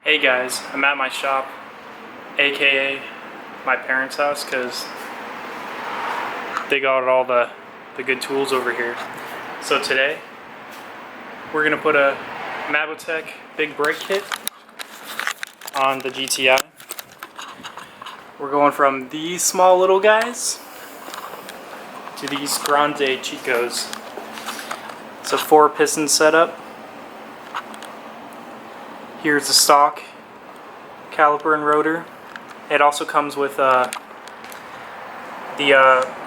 Hey guys, I'm at my shop, aka my parents' house, because they got all the good tools over here. So today, we're going to put a Mabotech big brake kit on the GTI. We're going from these small little guys to these grande chicos. It's a 4-piston setup. Here's the stock caliper and rotor. It also comes with the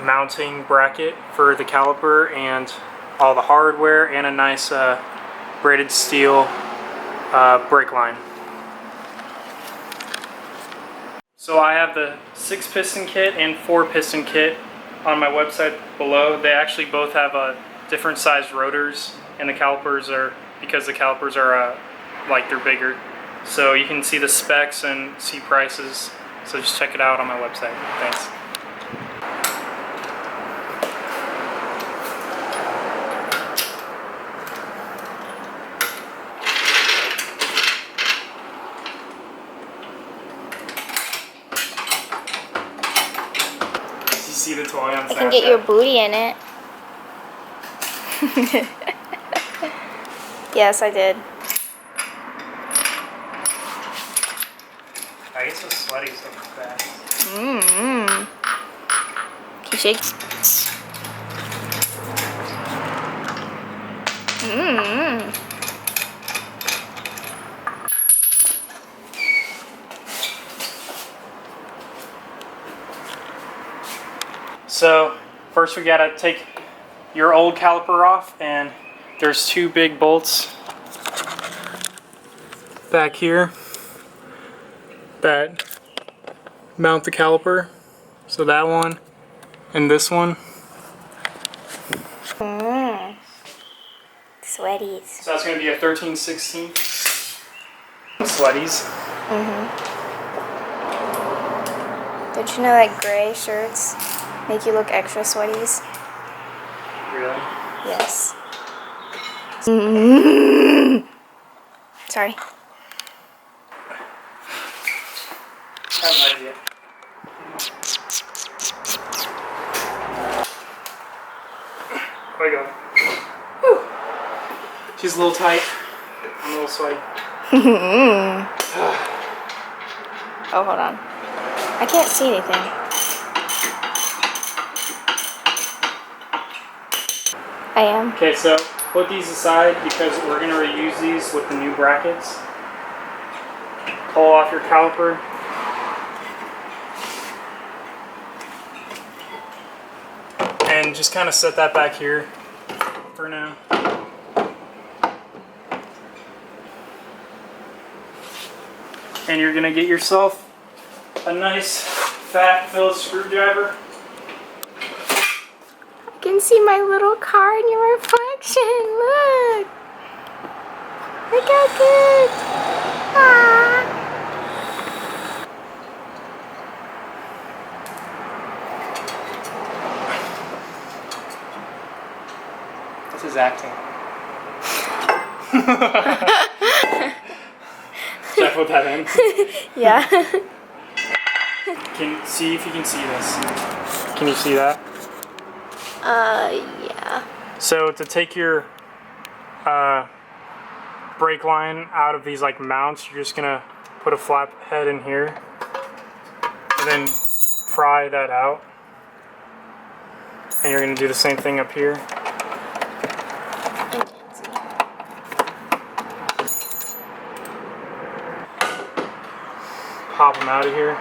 mounting bracket for the caliper and all the hardware, and a nice braided steel brake line. So I have the 6-piston kit and 4-piston kit on my website below. They actually both have different sized rotors, and the calipers are, because the calipers are like they're bigger. So you can see the specs and see prices. So just check it out on my website. Thanks. Did you see the toy on Snapchat? I can get your booty in it. Yes, I did. I get so sweaty so fast. Can you shake? So first we gotta take your old caliper off, and there's 2 big bolts back here that mount the caliper. So that one and this one. Sweaties. So that's gonna be a 13/16 sweaties. Don't you know that gray shirts make you look extra sweaties? Really? Yes. Sorry. I have an idea. There we go. Whew. She's a little tight. I'm a little sweaty. Oh, hold on. I can't see anything. I am. Okay, so put these aside because we're going to reuse these with the new brackets. Pull off your caliper. And just kind of set that back here for now. And you're going to get yourself a nice fat Phillips screwdriver. I can see my little car in your reflection. Look. Look how good. Aww. This is acting. Should I put that in? Yeah. See if you can see this. Can you see that? Yeah. So to take your brake line out of these like mounts, you're just gonna put a flap head in here and then pry that out. And you're gonna do the same thing up here. Pop them out of here.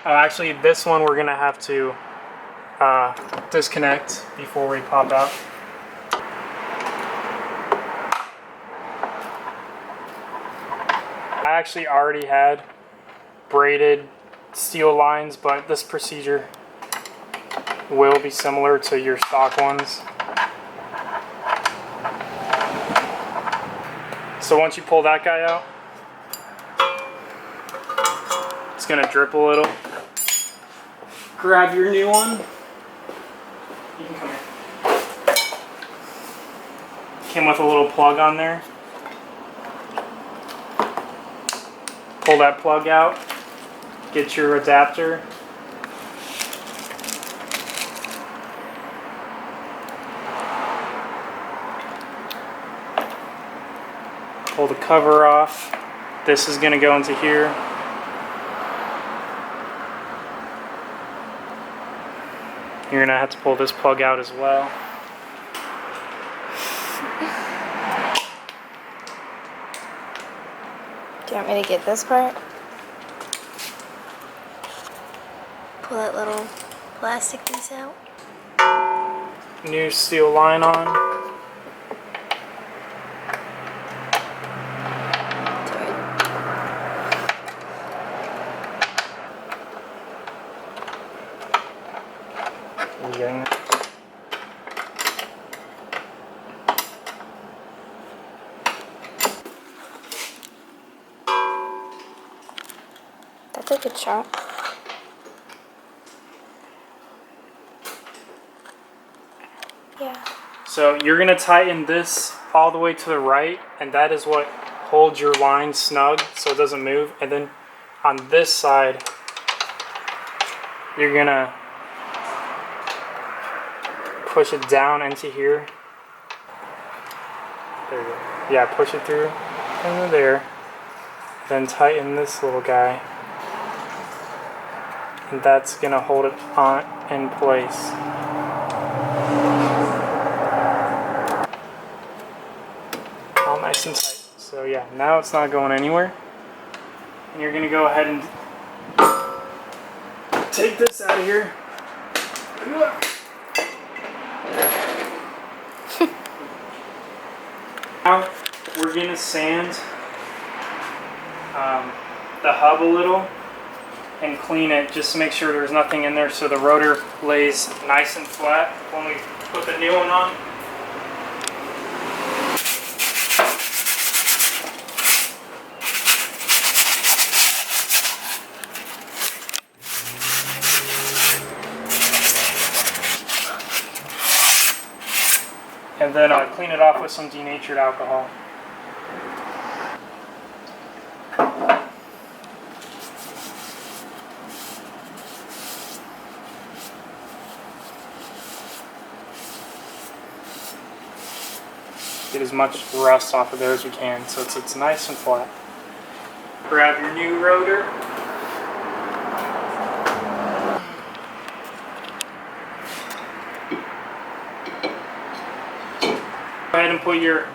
Oh, actually, this one we're gonna have to disconnect before we pop out. I actually already had braided steel lines, but this procedure will be similar to your stock ones. So once you pull that guy out, it's gonna drip a little. Grab your new one. You can come here. Came with a little plug on there. pull that plug out, get your adapter. Pull the cover off. This is going to go into here. You're going to have to pull this plug out as well. Do you want me to get this part? Pull that little plastic piece out. New steel line on. Getting it. That's a good shot. Yeah. So you're going to tighten this all the way to the right, and that is what holds your line snug so it doesn't move. And then on this side, you're going to push it down into here. There you go. Yeah, push it through into there. Then tighten this little guy. And that's going to hold it on in place. All nice and tight. So yeah, now it's not going anywhere. And you're going to go ahead and take this out of here. Now we're going to sand the hub a little and clean it just to make sure there's nothing in there so the rotor lays nice and flat when we put the new one on. And then clean it off with some denatured alcohol. Get as much rust off of there as we can so it's nice and flat. Grab your new rotor. Go ahead and put your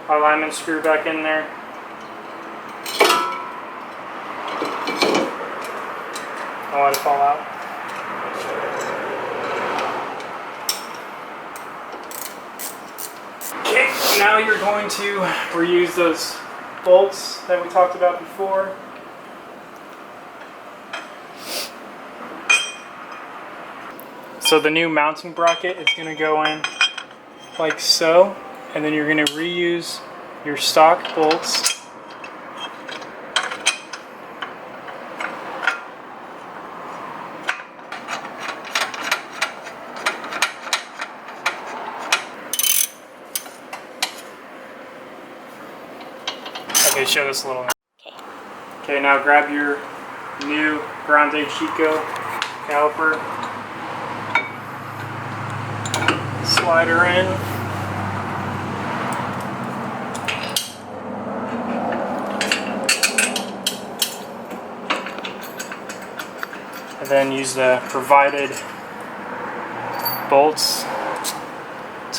alignment screw back in there. Don't let it fall out. Okay, now you're going to reuse those bolts that we talked about before. So the new mounting bracket is going to go in like so. And then you're going to reuse your stock bolts. Okay, show this a little. Okay, now grab your new Grande Chico caliper. Slide her in. Then use the provided bolts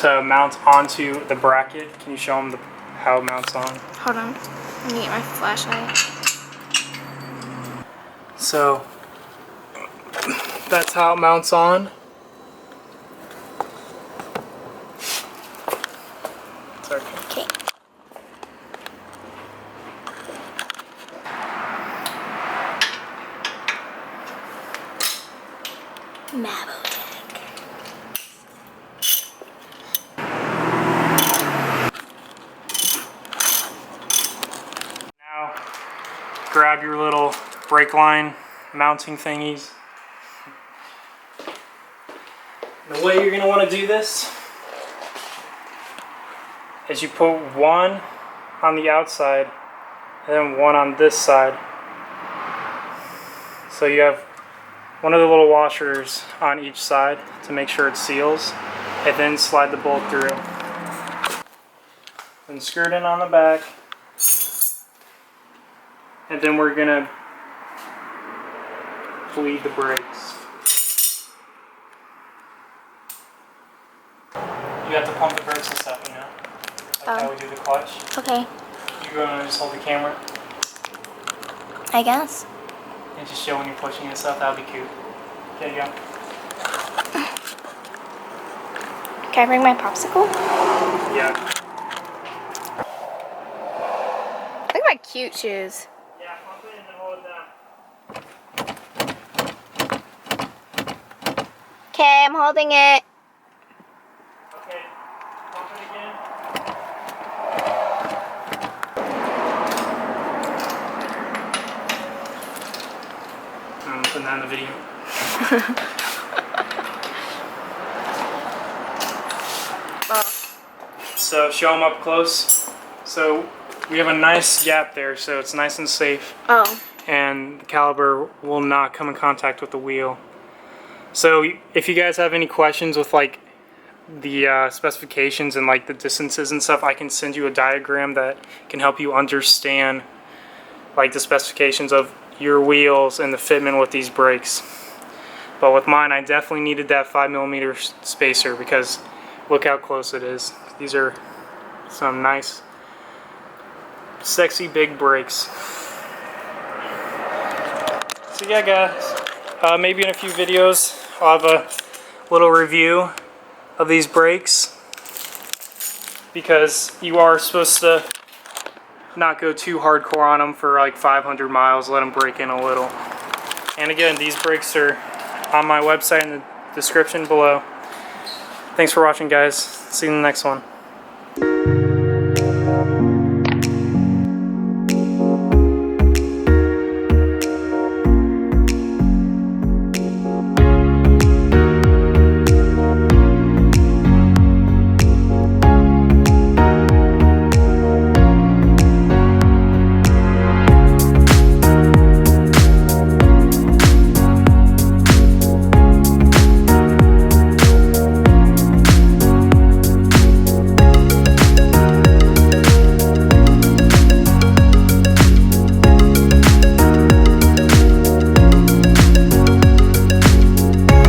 to mount onto the bracket. Can you show them how it mounts on? Hold on, let me get my flashlight. So that's how it mounts on. Sorry. Okay. Mabotech. Now grab your little brake line mounting thingies. The way you're going to want to do this is you put one on the outside and then one on this side So you have one of the little washers on each side to make sure it seals, and then slide the bolt through. Then screw it in on the back, and then we're gonna bleed the brakes. You have to pump the brakes and stuff, you know? Like how we do the clutch. Okay. You're gonna just hold the camera I guess. and just show when you're pushing and stuff. That'll be cute. Okay, go. Can I bring my popsicle? Yeah. Look at my cute shoes. Yeah, pump it and then hold it down. Okay, I'm holding it. Okay, pump it again. I'm putting that in the video. So show them up close. So we have a nice gap there, so it's nice and safe. Oh. And the caliper will not come in contact with the wheel. So if you guys have any questions with like the specifications and like the distances and stuff, I can send you a diagram that can help you understand like the specifications of your wheels and the fitment with these brakes. But with mine, I definitely needed that 5mm spacer because look how close it is. These are some nice, sexy big brakes. So yeah, guys, maybe in a few videos I'll have a little review of these brakes because you are supposed to not go too hardcore on them for like 500 miles, let them break in a little. And again, these brakes are on my website in the description below. Thanks for watching, guys. See you in the next one.